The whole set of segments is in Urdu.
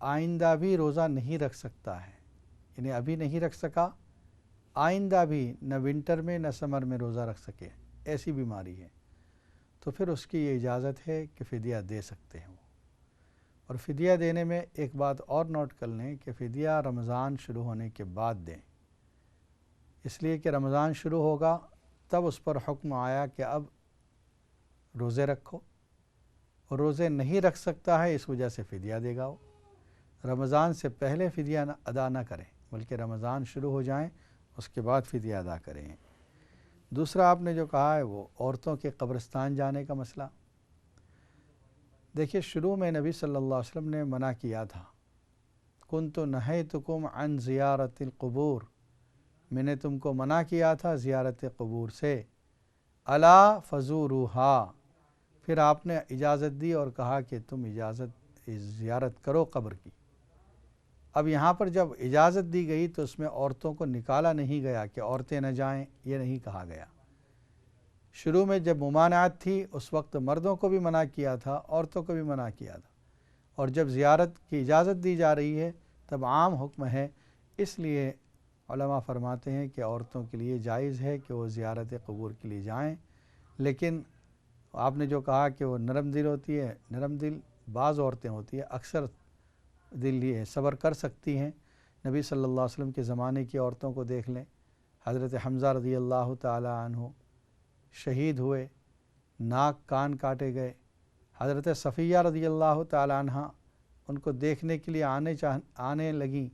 آئندہ بھی روزہ نہیں رکھ سکتا ہے، یعنی ابھی نہیں رکھ سکا، آئندہ بھی نہ ونٹر میں نہ سمر میں روزہ رکھ سکے، ایسی بیماری ہے، تو پھر اس کی یہ اجازت ہے کہ فدیہ دے سکتے ہیں وہ۔ اور فدیہ دینے میں ایک بات اور نوٹ کر لیں کہ فدیہ رمضان شروع ہونے کے بعد دیں، اس لیے کہ رمضان شروع ہوگا تب اس پر حکم آیا کہ اب روزے رکھو، اور روزے نہیں رکھ سکتا ہے اس وجہ سے فدیہ دے گا وہ۔ رمضان سے پہلے فدیہ ادا نہ کریں، بلکہ رمضان شروع ہو جائیں اس کے بعد فدیہ ادا کریں۔ دوسرا آپ نے جو کہا ہے وہ عورتوں کے قبرستان جانے کا مسئلہ، دیکھیے شروع میں نبی صلی اللہ علیہ وسلم نے منع کیا تھا، کنت نہیتکم عن زیارت القبور، میں نے تم کو منع کیا تھا زیارت قبور سے، الا فزوروہا، پھر آپ نے اجازت دی اور کہا کہ تم زیارت کرو قبر کی۔ اب یہاں پر جب اجازت دی گئی تو اس میں عورتوں کو نکالا نہیں گیا کہ عورتیں نہ جائیں، یہ نہیں کہا گیا۔ شروع میں جب ممانعت تھی اس وقت مردوں کو بھی منع کیا تھا، عورتوں کو بھی منع کیا تھا، اور جب زیارت کی اجازت دی جا رہی ہے تب عام حکم ہے، اس لیے علماء فرماتے ہیں کہ عورتوں کے لیے جائز ہے کہ وہ زیارت قبور کے لیے جائیں۔ لیکن آپ نے جو کہا کہ وہ نرم دل ہوتی ہے، نرم دل بعض عورتیں ہوتی ہیں، اکثر دل یہ صبر کر سکتی ہیں۔ نبی صلی اللہ علیہ وسلم کے زمانے کی عورتوں کو دیکھ لیں، حضرت حمزہ رضی اللہ تعالی عنہ شہید ہوئے، ناک کان کاٹے گئے، حضرت صفیہ رضی اللہ تعالی عنہ ان کو دیکھنے کے لیے آنے لگیں،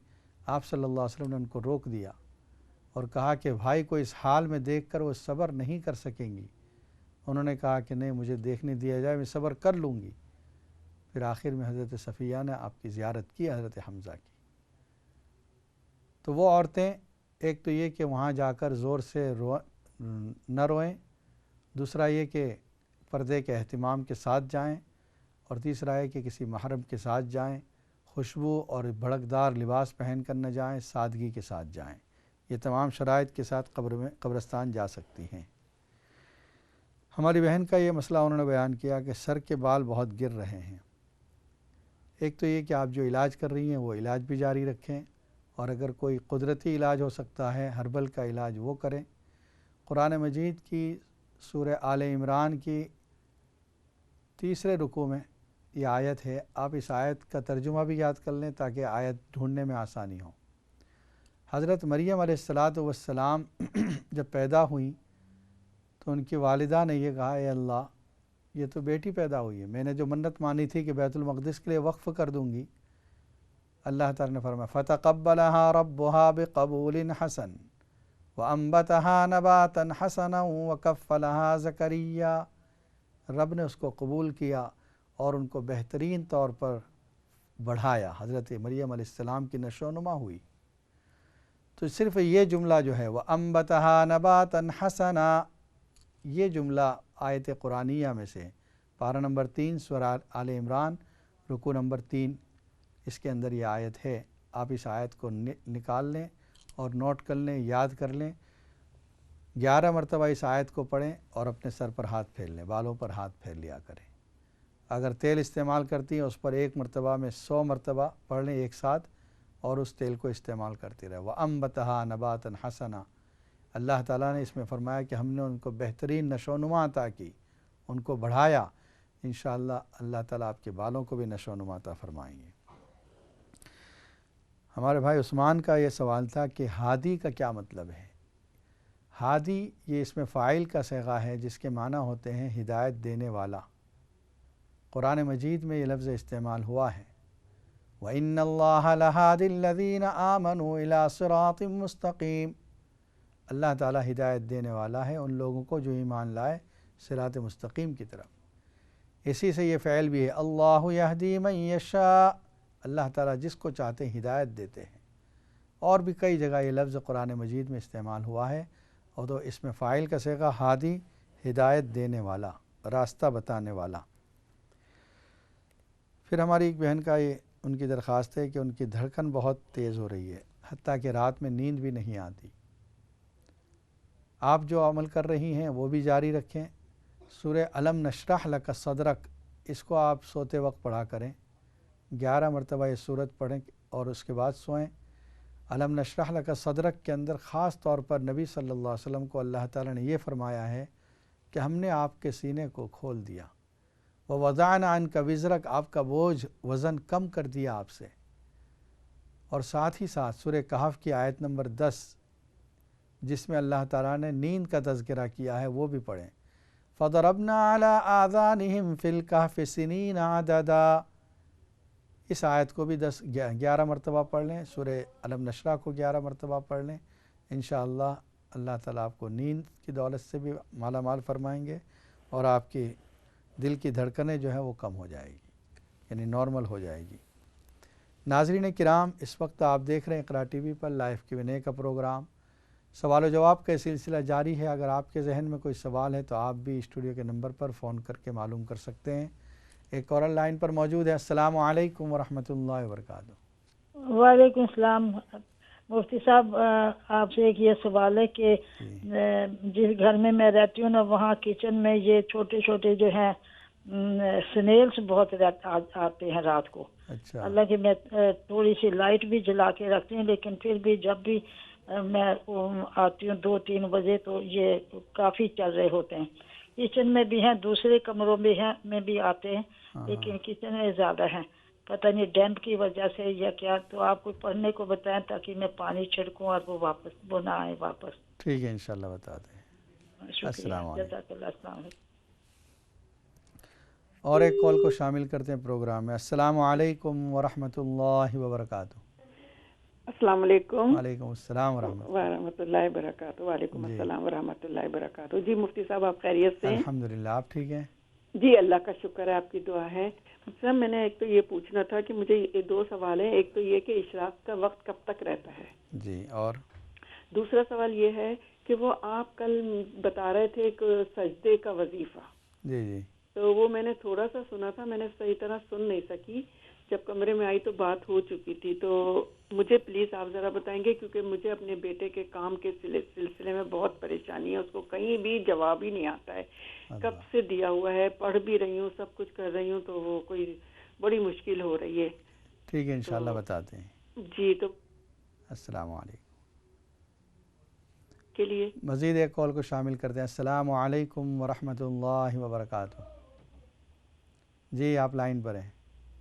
آپ صلی اللہ علیہ وسلم نے ان کو روک دیا اور کہا کہ بھائی کو اس حال میں دیکھ کر وہ صبر نہیں کر سکیں گی۔ انہوں نے کہا کہ نہیں، مجھے دیکھنے دیا جائے، میں صبر کر لوں گی۔ پھر آخر میں حضرت صفیہ نے آپ کی زیارت کی، حضرت حمزہ کی۔ تو وہ عورتیں ایک تو یہ کہ وہاں جا کر زور سے نہ روئیں، دوسرا یہ کہ پردے کے اہتمام کے ساتھ جائیں، اور تیسرا ہے کہ کسی محرم کے ساتھ جائیں، خوشبو اور بھڑکدار لباس پہن کر نہ جائیں، سادگی کے ساتھ جائیں۔ یہ تمام شرائط کے ساتھ قبرستان جا سکتی ہیں۔ ہماری بہن کا یہ مسئلہ انہوں نے بیان کیا کہ سر کے بال بہت گر رہے ہیں۔ ایک تو یہ کہ آپ جو علاج کر رہی ہیں وہ علاج بھی جاری رکھیں، اور اگر کوئی قدرتی علاج ہو سکتا ہے، ہربل کا علاج وہ کریں۔ قرآن مجید کی سورہ آل عمران کی تیسرے رکوع میں یہ آیت ہے، آپ اس آیت کا ترجمہ بھی یاد کر لیں تاکہ آیت ڈھونڈنے میں آسانی ہو۔ حضرت مریم علیہ السلام جب پیدا ہوئیں تو ان کی والدہ نے یہ کہا، اے اللہ، یہ تو بیٹی پیدا ہوئی ہے، میں نے جو منت مانی تھی کہ بیت المقدس کے لیے وقف کر دوں گی، اللہ تعالیٰ نے فرمایا فَتَقَبَّلَهَا رَبُّهَا بِقَبُولٍ حَسَنٍ وَأَنبَتَهَا نَبَاتًا حَسَنًا وَكَفَّلَهَا زَكَرِيَّا، رب نے اس کو قبول کیا اور ان کو بہترین طور پر بڑھایا، حضرت مریم علیہ السلام کی نشو و نما ہوئی۔ تو صرف یہ جملہ جو ہے وَأَنبَتَهَا نَبَاتًا حَسَنًا، یہ جملہ آیت قرآنیہ میں سے پارہ نمبر 3 سورہ آل عمران رکوع نمبر 3، اس کے اندر یہ آیت ہے۔ آپ اس آیت کو نکال لیں اور نوٹ کر لیں، یاد کر لیں، 11 مرتبہ اس آیت کو پڑھیں اور اپنے سر پر ہاتھ پھیر لیں، بالوں پر ہاتھ پھیر لیا کریں۔ اگر تیل استعمال کرتی ہیں اس پر ایک مرتبہ میں 100 مرتبہ پڑھ لیں ایک ساتھ، اور اس تیل کو استعمال کرتے رہے۔ وَأَنبَتَهَا نَبَاتًا حَسَنًا، اللہ تعالیٰ نے اس میں فرمایا کہ ہم نے ان کو بہترین نشو و نما عطا کی، ان کو بڑھایا۔ انشاءاللہ اللہ تعالیٰ آپ کے بالوں کو بھی نشو و نما عطا فرمائیں گے۔ ہمارے بھائی عثمان کا یہ سوال تھا کہ ہادی کا کیا مطلب ہے؟ ہادی یہ اس میں فاعل کا صیغہ ہے جس کے معنی ہوتے ہیں ہدایت دینے والا۔ قرآن مجید میں یہ لفظ استعمال ہوا ہے، وَإِنَّ اللَّهَ لَهَادِ الَّذِينَ آمَنُوا إِلَىٰ صِرَاطٍ مُسْتَقِيمٍ، اللہ تعالیٰ ہدایت دینے والا ہے ان لوگوں کو جو ایمان لائے صراط مستقیم کی طرف۔ اسی سے یہ فعل بھی ہے، اللہ یہدی من یشاء، اللہ تعالیٰ جس کو چاہتے ہیں ہدایت دیتے ہیں۔ اور بھی کئی جگہ یہ لفظ قرآن مجید میں استعمال ہوا ہے، اور تو اس میں فاعل کا صیغہ ہادی، ہدایت دینے والا، راستہ بتانے والا۔ پھر ہماری ایک بہن کا یہ ان کی درخواست ہے کہ ان کی دھڑکن بہت تیز ہو رہی ہے، حتیٰ کہ رات میں نیند بھی نہیں آتی۔ آپ جو عمل کر رہی ہیں وہ بھی جاری رکھیں۔ سورہ الم نشرح لک صدرک، اس کو آپ سوتے وقت پڑھا کریں، 11 مرتبہ یہ صورت پڑھیں اور اس کے بعد سوئیں۔ علم نشرح لک صدرک کے اندر خاص طور پر نبی صلی اللہ علیہ وسلم کو اللہ تعالیٰ نے یہ فرمایا ہے کہ ہم نے آپ کے سینے کو کھول دیا، ووضعنا عنک وزرک، آپ کا بوجھ وزن کم کر دیا آپ سے۔ اور ساتھ ہی ساتھ سورہ کہف کی آیت نمبر 10 جس میں اللہ تعالیٰ نے نیند کا تذکرہ کیا ہے وہ بھی پڑھیں۔ فَضَرَبْنَا عَلَىٰ آذَانِهِمْ فِي الْكَهْفِ سِنِينَ عَدَدًا، اس آیت کو بھی 11 مرتبہ پڑھ لیں، سورہ علم نشرح کو 11 مرتبہ پڑھ لیں، انشاءاللہ اللہ تعالیٰ آپ کو نیند کی دولت سے بھی مالا مال فرمائیں گے اور آپ کی دل کی دھڑکنیں جو ہیں وہ کم ہو جائے گی، یعنی نارمل ہو جائے گی۔ ناظرین کرام، اس وقت آپ دیکھ رہے ہیں اقرا ٹی وی پر لائف Q&A کا پروگرام۔ سوال و جواب کا سلسلہ جاری ہے۔ اگر آپ کے ذہن میں کوئی سوال ہے تو آپ بھی اسٹوڈیو کے نمبر پر فون کر کے معلوم کر سکتے ہیں۔ ایک اور لائن پر موجود ہے۔ السلام علیکم ورحمۃ اللہ وبرکاتہ۔ وعلیکم السلام مفتی صاحب، آپ سے ایک یہ سوال ہے کہ جس گھر میں میں رہتی ہوں نا وہاں کچن میں یہ چھوٹے چھوٹے جو ہیں سنیلز بہت آتے ہیں رات کو۔ اچھا، حالانکہ میں تھوڑی سی لائٹ بھی جلا کے رکھتی ہوں لیکن پھر بھی جب بھی میں آتی ہوں 2-3 بجے تو یہ کافی چل رہے ہوتے ہیں۔ کچن میں بھی ہیں، دوسرے کمروں میں بھی آتے ہیں لیکن کچن میں زیادہ ہیں، پتہ نہیں ڈیمپ کی وجہ سے یا کیا، تو آپ کو پڑھنے کو بتائیں تاکہ میں پانی چھڑکوں اور وہ نہ آئے واپس۔ ٹھیک ہے، انشاءاللہ بتا دیں۔ السلام علیکم۔ جزاک اللہ، السلام علیکم۔ اور ایک کال کو شامل کرتے ہیں پروگرام میں۔ السلام علیکم ورحمۃ اللہ وبرکاتہ۔ السلام علیکم۔ وعلیکم السلام ورحمۃ اللہ وبرکاتہ۔ وعلیکم السلام ورحمۃ اللہ وبرکاتہ۔ جی مفتی صاحب، آپ خیریت سے ہیں؟ الحمدللہ، آپ ٹھیک ہیں؟ جی اللہ کا شکر ہے، آپ کی دعا ہے۔ صاحب میں نے ایک تو یہ پوچھنا تھا کہ مجھے یہ 2 سوال ہیں۔ ایک تو یہ کہ اشراق کا وقت کب تک رہتا ہے؟ جی، اور دوسرا سوال یہ ہے کہ وہ آپ کل بتا رہے تھے ایک سجدے کا وظیفہ، جی جی تو وہ میں نے تھوڑا سا سنا تھا، میں نے صحیح طرح سن نہیں سکی، جب کمرے میں آئی تو بات ہو چکی تھی، تو مجھے پلیز آپ ذرا بتائیں گے کیونکہ مجھے اپنے بیٹے کے کام کے سلسلے میں بہت پریشانی ہے، اس کو کہیں بھی جواب ہی نہیں آتا ہے، کب سے دیا ہوا ہے، پڑھ بھی رہی ہوں، سب کچھ کر رہی ہوں، تو وہ کوئی بڑی مشکل ہو رہی ہے۔ ٹھیک ہے، انشاءاللہ بتاتے ہیں۔ جی، تو السلام علیکم کے لیے مزید ایک کال کو شامل کرتے ہیں۔ السلام علیکم ورحمۃ اللہ وبرکاتہ۔ جی، آپ لائن پر ہیں۔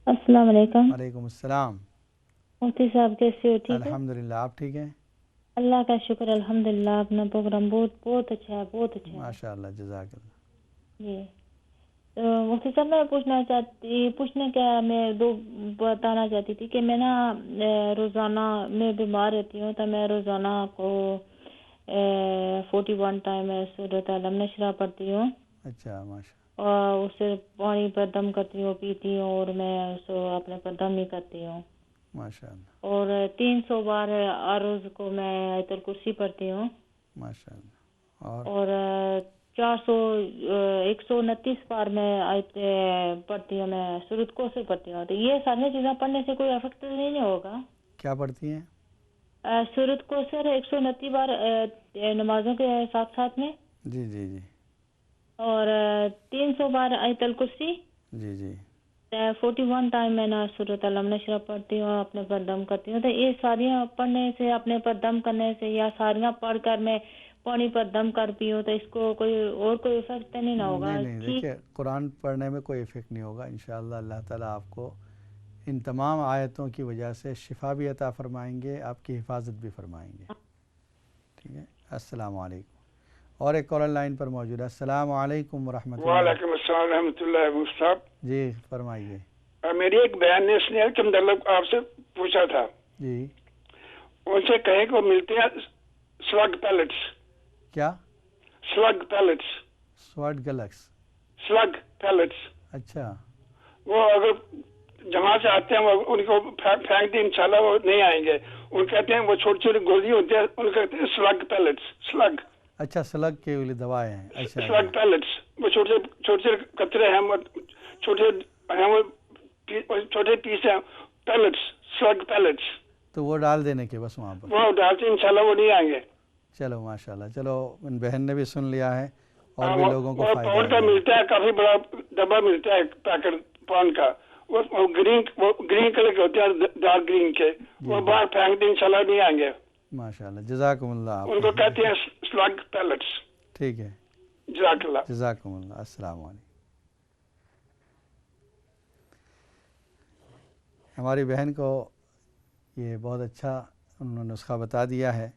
السلام علیکم۔ وعلیکم السلام۔ مفتی صاحب کیسے ہو؟ ٹھیک ہے الحمدللہ، آپ ٹھیک ہیں؟ اللہ کا شکر الحمدللہ، اپنا پروگرام بہت اچھا ہے، بہت اچھا ہے ماشاء اللہ، جزاک اللہ۔ جی، تو مفتی صاحب میں بتانا چاہتی تھی کہ میں نا روزانہ میں بیمار رہتی ہوں، تو میں روزانہ کو 41 ٹائم سورۃ علم نشرح پڑھتی ہوں، اچھا، ماشاء اور اسے پانی پر دم کرتی ہوں، پیتی ہوں، اور میں اسے اپنے پر دم ہی کرتی ہوں، ماشاء اللہ، اور 300 بار ہر روز کو میں آیت الکرسی پڑھتی ہوں، ماشاء اللہ، اور 129 بار میں آیت پڑھتی ہوں، میں سورۃ کوثر پڑھتی ہوں۔ تو یہ ساری چیزیں پڑھنے سے کوئی افیکٹ نہیں ہوگا؟ کیا پڑھتی ہیں؟ سورۃ کوثر 129 بار نمازوں کے ساتھ ساتھ میں، جی جی جی، اور 300 بار آیت الکرسی، جی جی، 41 ٹائم میں نا سورۃ علم نشرح پڑھتی ہوں، اپنے پر دم کرتی ہوں۔ تو یہ ساریاں پڑھنے سے، اپنے پر دم کرنے سے، یا ساریاں پڑھ کر میں پانی پر دم کر پیوں تو اس کو کوئی افیکٹ نہیں نہ ہوگا؟ نہیں، دیکھیے قرآن پڑھنے میں کوئی افیکٹ نہیں ہوگا، انشاءاللہ اللہ تعالیٰ آپ کو ان تمام آیتوں کی وجہ سے شفا بھی عطا فرمائیں گے، آپ کی حفاظت بھی فرمائیں گے۔ ٹھیک ہے، السلام علیکم۔ اور ایک کالر لائن پر موجود ہے۔ السلام علیکم ورحمۃ اللہ۔ وعلیکم السلام ورحمۃ اللہ صاحب۔ جی فرمائیے۔ میری ایک بہن نے اسنیل کے متعلق آپ سے پوچھا تھا، جی، ان سے کہیں کہ وہ ملتے ہیں سلگ پیلٹس۔ کیا؟ سلگ پیلٹس۔ سواٹ گلیکس، سلگ پیلٹس۔ اچھا، وہ اگر جہاں سے آتے ہیں وہ ان کو پھینک دیں، انشاءاللہ وہ نہیں آئیں گے۔ ان کہتے ہیں وہ چھوٹی چھوٹی گولی ہوتی ہے، ان کہتے ہیں سلگ پیلٹس۔ سلگ، اچھا، سلگ کے لیے دوائیں ہیں، اچھا، سلگ پیلٹس۔ وہ چھوٹے چھوٹے قطرے ہیں، وہ چھوٹے ہیں، وہ چھوٹے پیس ہیں، پیلٹس، سلگ پیلٹس۔ تو وہ ڈال دینے کے بس وہاں پر، وہ ڈالتے ہیں، انشاءاللہ وہ نہیں آئیں گے۔ چلو ماشاءاللہ، چلو ان بہن نے بھی سن لیا ہے اور بھی لوگوں کو پاؤنڈ کا فائدہ ہے۔ ملتا ہے، کافی بڑا ڈبہ ملتا ہے پیکٹ پاؤنڈ کا، وہ گرین کلر کے ہوتے ہیں، ڈارک گرین کے، وہ باہر پھینک دیں، انشاءاللہ نہیں آئیں گے. ماشاءاللہ، جزاکم اللہ. ان کو کہتے ہیں سلگ پیلٹس. ٹھیک ہے، جزاک اللہ. جزاکم اللہ. السلام علیکم. ہماری بہن کو یہ بہت اچھا انہوں نے نسخہ بتا دیا ہے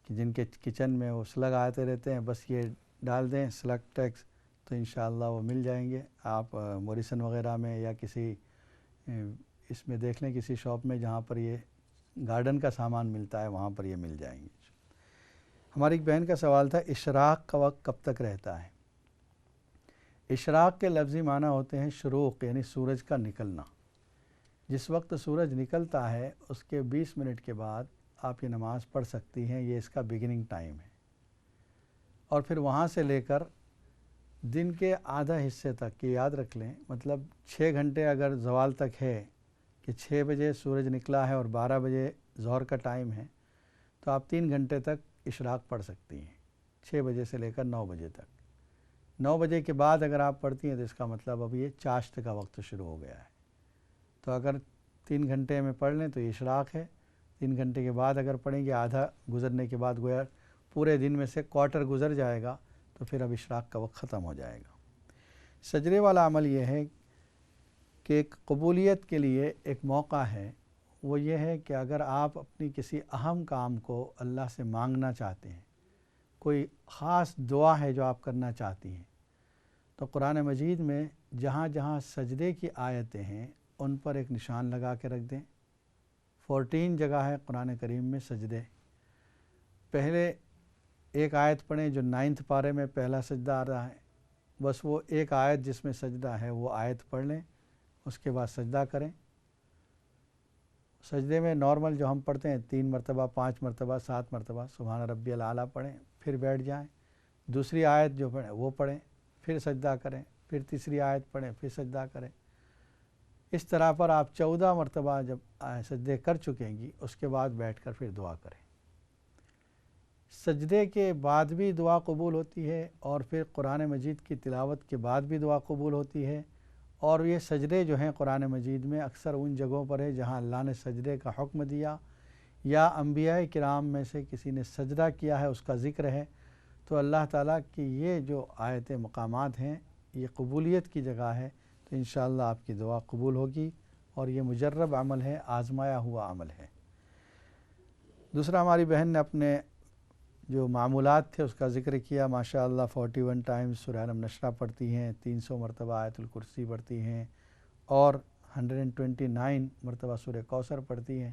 کہ جن کے کچن میں وہ سلگ آتے رہتے ہیں، بس یہ ڈال دیں سلگ ٹیکس تو انشاءاللہ وہ مل جائیں گے. آپ موریسن وغیرہ میں یا کسی اس میں دیکھ لیں، کسی شاپ میں جہاں پر یہ گارڈن کا سامان ملتا ہے وہاں پر یہ مل جائیں گے. ہماری ایک بہن کا سوال تھا، اشراق کا وقت کب تک رہتا ہے؟ اشراق کے لفظی معنی ہوتے ہیں شروق، یعنی سورج کا نکلنا. جس وقت سورج نکلتا ہے اس کے 20 منٹ کے بعد آپ یہ نماز پڑھ سکتی ہیں، یہ اس کا بگننگ ٹائم ہے. اور پھر وہاں سے لے کر دن کے آدھا حصے تک، یہ یاد رکھ لیں، مطلب 6 گھنٹے اگر زوال تک ہے کہ 6 بجے سورج نکلا ہے اور 12 بجے ظہر کا ٹائم ہے، تو آپ 3 گھنٹے تک اشراق پڑھ سکتی ہیں، 6 بجے سے لے کر 9 بجے تک. 9 بجے کے بعد اگر آپ پڑھتی ہیں تو اس کا مطلب اب یہ چاشت کا وقت شروع ہو گیا ہے. تو اگر 3 گھنٹے میں پڑھ لیں تو یہ اشراق ہے. 3 گھنٹے کے بعد اگر پڑھیں گے، آدھا گزرنے کے بعد گویا پورے دن میں سے کوارٹر گزر جائے گا، تو پھر اب اشراق کا وقت ختم ہو جائے گا. سجدے والا عمل یہ ہے کہ ایک قبولیت کے لیے ایک موقع ہے. وہ یہ ہے کہ اگر آپ اپنی کسی اہم کام کو اللہ سے مانگنا چاہتے ہیں، کوئی خاص دعا ہے جو آپ کرنا چاہتی ہیں، تو قرآن مجید میں جہاں جہاں سجدے کی آیتیں ہیں ان پر ایک نشان لگا کے رکھ دیں. 14 جگہ ہے قرآن کریم میں سجدے. پہلے ایک آیت پڑھیں جو 9 پارے میں پہلا سجدہ آ رہا ہے، بس وہ ایک آیت جس میں سجدہ ہے وہ آیت پڑھ لیں، اس کے بعد سجدہ کریں. سجدے میں نارمل جو ہم پڑھتے ہیں 3 مرتبہ، 5 مرتبہ، 7 مرتبہ سبحان ربی الاعلیٰ پڑھیں، پھر بیٹھ جائیں. دوسری آیت جو پڑھیں وہ پڑھیں، پھر سجدہ کریں، پھر تیسری آیت پڑھیں، پھر سجدہ کریں. اس طرح پر آپ 14 مرتبہ جب سجدے کر چکیں گی، اس کے بعد بیٹھ کر پھر دعا کریں. سجدے کے بعد بھی دعا قبول ہوتی ہے، اور پھر قرآن مجید کی تلاوت کے بعد بھی دعا قبول ہوتی ہے. اور یہ سجدے جو ہیں قرآن مجید میں اکثر ان جگہوں پر ہے جہاں اللہ نے سجدے کا حکم دیا یا انبیاء کرام میں سے کسی نے سجدہ کیا ہے اس کا ذکر ہے. تو اللہ تعالیٰ کی یہ جو آیت مقامات ہیں یہ قبولیت کی جگہ ہے. تو انشاءاللہ آپ کی دعا قبول ہوگی، اور یہ مجرب عمل ہے، آزمایا ہوا عمل ہے. دوسرا، ہماری بہن نے اپنے جو معمولات تھے اس کا ذکر کیا. ماشاءاللہ 41 ٹائمز سورہ الم نشرہ پڑھتی ہیں، 300 مرتبہ آیت الکرسی پڑھتی ہیں، اور 129 مرتبہ سورہ کوثر پڑھتی ہیں.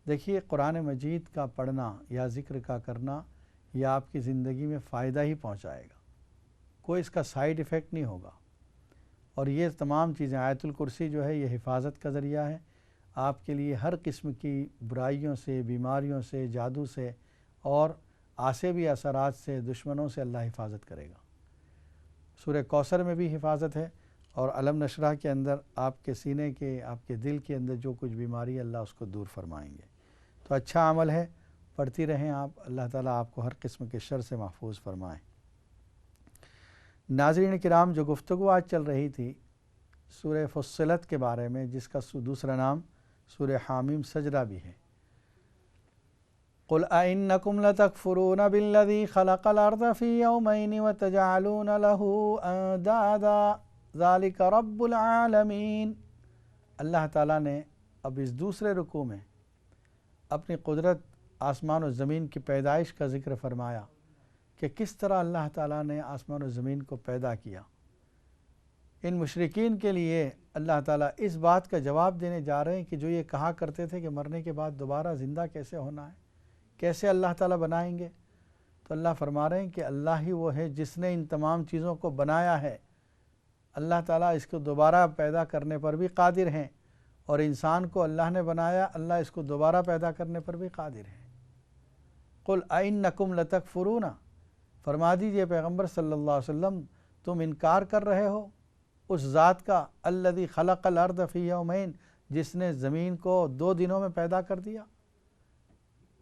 دیکھیے، قرآن مجید کا پڑھنا یا ذکر کا کرنا یہ آپ کی زندگی میں فائدہ ہی پہنچائے گا، کوئی اس کا سائیڈ ایفیکٹ نہیں ہوگا. اور یہ تمام چیزیں، آیت الکرسی جو ہے یہ حفاظت کا ذریعہ ہے آپ کے لیے، ہر قسم کی برائیوں سے، بیماریوں سے، جادو سے اور آسیبی اثرات سے، دشمنوں سے اللہ حفاظت کرے گا. سورہ کوثر میں بھی حفاظت ہے، اور علم نشرہ کے اندر آپ کے سینے کے، آپ کے دل کے اندر جو کچھ بیماری ہے اللہ اس کو دور فرمائیں گے. تو اچھا عمل ہے، پڑھتی رہیں آپ. اللہ تعالیٰ آپ کو ہر قسم کے شر سے محفوظ فرمائیں. ناظرین کرام، جو گفتگو آج چل رہی تھی سورہ فصلت کے بارے میں، جس کا دوسرا نام سورہ حامیم سجدہ بھی ہے. قل أئنكم لتكفرون بالذي خلق الأرض في يومين وتجعلون له أندادا ذلك رب العالمین. اللہ تعالیٰ نے اب اس دوسرے رکوع میں اپنی قدرت آسمان و زمین کی پیدائش کا ذکر فرمایا کہ کس طرح اللہ تعالیٰ نے آسمان و زمین کو پیدا کیا. ان مشرکین کے لیے اللہ تعالیٰ اس بات کا جواب دینے جا رہے ہیں کہ جو یہ کہا کرتے تھے کہ مرنے کے بعد دوبارہ زندہ کیسے ہونا ہے، کیسے اللہ تعالیٰ بنائیں گے. تو اللہ فرما رہے ہیں کہ اللہ ہی وہ ہے جس نے ان تمام چیزوں کو بنایا ہے. اللہ تعالیٰ اس کو دوبارہ پیدا کرنے پر بھی قادر ہیں، اور انسان کو اللہ نے بنایا، اللہ اس کو دوبارہ پیدا کرنے پر بھی قادر ہیں. قل أئنکم لتکفرون، فرما دیجئے پیغمبر صلی اللہ علیہ وسلم، تم انکار کر رہے ہو اس ذات کا الذی خلق الارض فی یومین، جس نے زمین کو 2 دنوں میں پیدا کر دیا.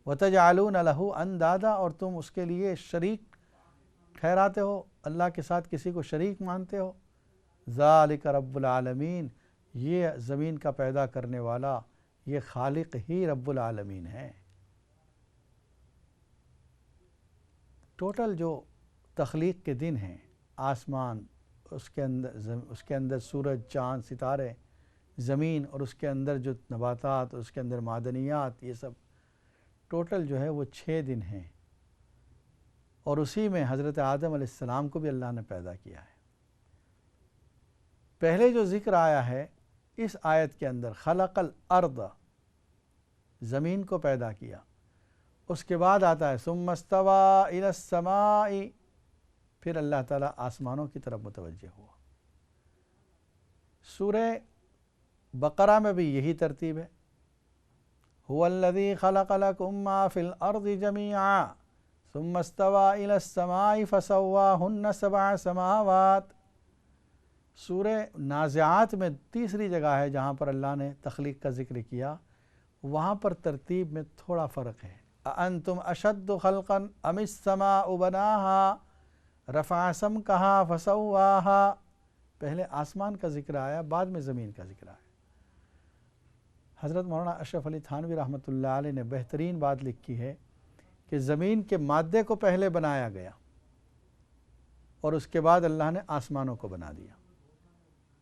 وَتَجْعَلُونَ لَهُ أَنْدَادًا، اور تم اس کے لیے شریک ٹھہراتے ہو، اللہ کے ساتھ کسی کو شریک مانتے ہو. ذَلِكَ رَبُّ الْعَالَمِينَ، یہ زمین کا پیدا کرنے والا یہ خالق ہی رب العالمین ہے. ٹوٹل جو تخلیق کے دن ہیں، آسمان، اس کے اندر سورج، چاند، ستارے، زمین، اور اس کے اندر جو نباتات، اس کے اندر معدنیات، یہ سب ٹوٹل جو ہے وہ 6 دن ہیں. اور اسی میں حضرت آدم علیہ السلام کو بھی اللہ نے پیدا کیا ہے. پہلے جو ذکر آیا ہے اس آیت کے اندر، خلق الارض، زمین کو پیدا کیا. اس کے بعد آتا ہے ثم استوى الى السماء، پھر اللہ تعالیٰ آسمانوں کی طرف متوجہ ہوا. سورہ بقرہ میں بھی یہی ترتیب ہے. هو الذی خلق لکم ما فی الارض جميعا ثم استوى الى السماء فسواهن 7 سماوات. سورہ نازعات میں تیسری جگہ ہے جہاں پر اللہ نے تخلیق کا ذکر کیا، وہاں پر ترتیب میں تھوڑا فرق ہے. اَأَنْتُمْ أَشَدُّ خَلْقًا أَمِ السَّمَاءُ بَنَاهَا رَفَعَ سَمْكَهَا فَسَوَّاهَا. پہلے آسمان کا ذکر آیا، بعد میں زمین کا ذکر آیا. حضرت مولانا اشرف علی تھانوی رحمۃ اللہ علیہ نے بہترین بات لکھی ہے کہ زمین کے مادے کو پہلے بنایا گیا اور اس کے بعد اللہ نے آسمانوں کو بنا دیا،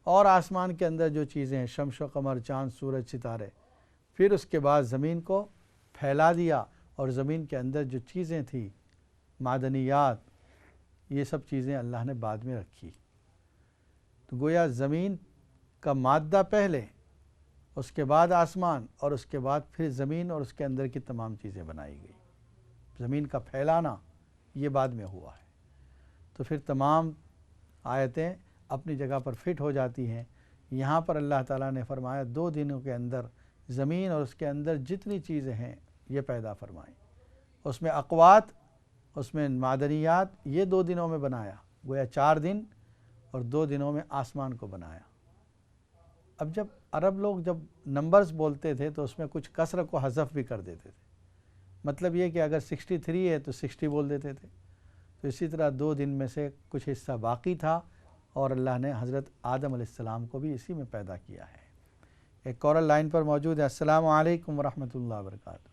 اور آسمان کے اندر جو چیزیں ہیں، شمس و قمر، چاند، سورج، ستارے، پھر اس کے بعد زمین کو پھیلا دیا، اور زمین کے اندر جو چیزیں تھیں، معدنیات، یہ سب چیزیں اللہ نے بعد میں رکھی. تو گویا زمین کا مادہ پہلے، اس کے بعد آسمان، اور اس کے بعد پھر زمین اور اس کے اندر کی تمام چیزیں بنائی گئی. زمین کا پھیلانا یہ بعد میں ہوا ہے. تو پھر تمام آیتیں اپنی جگہ پر فٹ ہو جاتی ہیں. یہاں پر اللہ تعالیٰ نے فرمایا 2 دنوں کے اندر زمین اور اس کے اندر جتنی چیزیں ہیں یہ پیدا فرمائیں. اس میں اقوات، اس میں معدنیات، یہ 2 دنوں میں بنایا. گویا 4 دن اور 2 دنوں میں آسمان کو بنایا. اب جب عرب لوگ جب نمبرز بولتے تھے تو اس میں کچھ کسر کو حذف بھی کر دیتے تھے. مطلب یہ کہ اگر 63 ہے تو 60 بول دیتے تھے. تو اسی طرح 2 دن میں سے کچھ حصہ باقی تھا، اور اللہ نے حضرت آدم علیہ السلام کو بھی اسی میں پیدا کیا ہے. ایک کالر لائن پر موجود ہے. السلام علیکم ورحمۃ اللہ وبرکاتہ.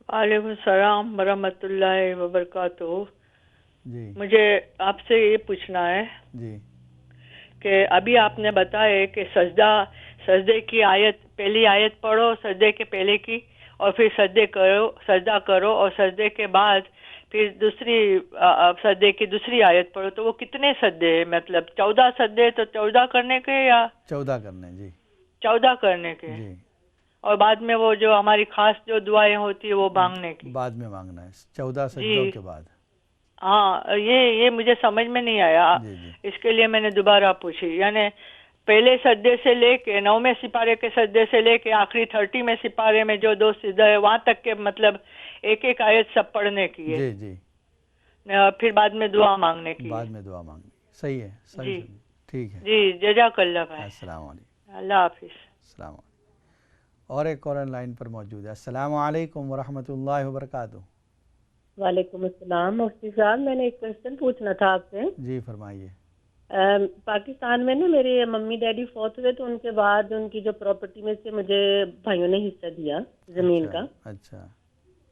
وعلیکم السلام ورحمۃ اللہ وبرکاتہ. جی مجھے آپ سے یہ پوچھنا ہے جی کہ ابھی آپ نے بتایا کہ سجدے کی آیت، پہلی آیت پڑھو سجدے کے پہلے کی، اور پھر سجدہ کرو، اور سجدے کے بعد پھر سجدے کی دوسری آیت پڑھو. تو وہ کتنے سجدے ہیں؟ مطلب 14 سجدے، تو 14 کرنے کے یا 14 کرنے؟ جی 14 کرنے کے. جی. اور بعد میں وہ جو ہماری خاص جو دعائیں ہوتی ہیں وہ مانگنے کی. بعد میں مانگنا ہے 14 سجدوں کے بعد. ہاں، یہ مجھے سمجھ میں نہیں آیا. اس کے لیے میں نے دوبارہ پوچھی. یعنی پہلے سجدے سے لے کے 9ویں سپارے کے سجدے سے لے کے آخری 30 سپارے میں جو 2 سجدے ہے وہاں تک کے مطلب ایک آیت سب پڑھنے کی ہے. جی جی. پھر بعد میں دعا مانگنے کی. بعد میں دعا مانگنی. صحیح ہے. صحیح. ٹھیک ہے. جی جزاک اللہ بھائی. السلام علیکم. اللہ حافظ. السلام علیکم. اور ایک کالر لائن پر موجود ہے. السلام علیکم ورحمۃ اللہ وبرکاتہ. وعلیکم السلام. مفتی صاحب، میں نے ایک کوشچن پوچھنا تھا آپ سے. جی فرمائیے. پاکستان میں نا میرے ممی ڈیڈی فوت ہوئے، تو ان کے بعد ان کی جو پراپرٹی میں سے مجھے بھائیوں نے حصہ دیا زمین کا. اچھا.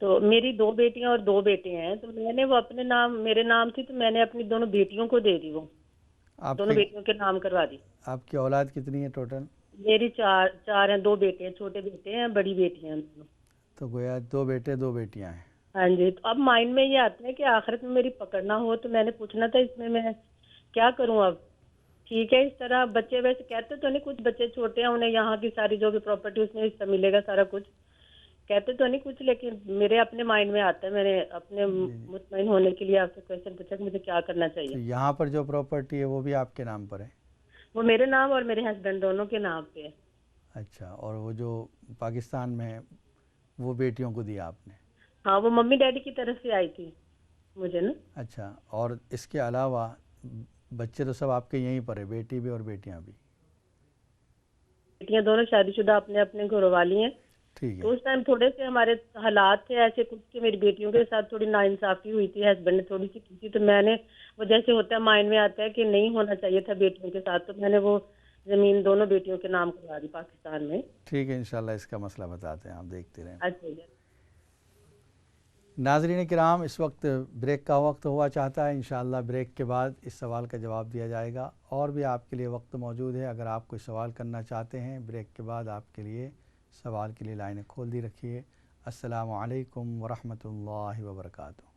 تو میری 2 بیٹیاں اور 2 بیٹے ہیں. تو میں نے وہ اپنے نام، میرے نام تھی، تو میں نے اپنی دونوں بیٹیوں کو دے دی. وہ دونوں بیٹیوں کے نام کروا دی. آپ کی اولاد کتنی ہے ٹوٹل؟ میری 4 ہیں. 2 بیٹے ہیں، چھوٹے بیٹے ہیں، بڑی بیٹیاں ہیں. تو گویا 2 بیٹے 2 بیٹیاں ہیں. ہاں جی. تو اب مائنڈ میں یہ آتا ہے کہ آخرت میں میری پکڑنا ہو، تو میں نے پوچھنا تھا اس میں کیا کروں اب. ٹھیک ہے، اس طرح بچے ویسے کہتے تو نہیں، کچھ بچے چھوٹے ہیں، انہیں یہاں کی ساری جو بھی پراپرٹی اس میں حصہ ملے گا سارا کچھ، کہتے تو نہیں کچھ، لیکن میرے اپنے مائنڈ میں آتا ہے. میں نے اپنے مطمئن ہونے کے لیے آپ سے کویشچن پوچھا کہ مجھے کیا کرنا چاہیے. یہاں پر جو پراپرٹی ہے وہ بھی آپ کے نام پر ہے؟ وہ میرے نام اور میرے ہسبینڈ دونوں کے نام پہ ہے. اچھا. اور وہ جو پاکستان میں ہے وہ بیٹیوں کو دیا آپ نے؟ ہاں، وہ ممی ڈیڈی کی طرف سے آئی تھی مجھے نا. اچھا. اور اس کے علاوہ بچے تو سب آپ کے یہیں پر ہے، بیٹی بھی اور بیٹیاں بھی؟ بیٹیاں دونوں شادی شدہ اپنے اپنے گھر والی ہیں. ٹھیک ہے. تو اس ٹائم تھوڑے سے ہمارے حالات تھے ایسے کچھ کہ میری بیٹیوں کے ساتھ تھوڑی ناانصافی ہوئی تھی، ہسبینڈ نے تھوڑی سی کی تھی. تو میں نے وہ جیسے ہوتا ہے مائنڈ میں آتا ہے کہ نہیں ہونا چاہیے تھا بیٹیوں کے ساتھ، تو میں نے وہ زمین دونوں بیٹیوں کے نام کروا دی پاکستان میں. ٹھیک ہے، انشاءاللہ اس کا مسئلہ بتاتے ہیں، آپ دیکھتے رہیں. اچھا جی. ناظرین کرام، اس وقت بریک کا وقت ہوا چاہتا ہے. انشاءاللہ بریک کے بعد اس سوال کا جواب دیا جائے گا. اور بھی آپ کے لیے وقت موجود ہے، اگر آپ کوئی سوال کرنا چاہتے ہیں بریک کے بعد آپ کے لیے سوال کے لیے لائنیں کھول دی رکھیے. السلام علیکم ورحمۃ اللہ وبرکاتہ.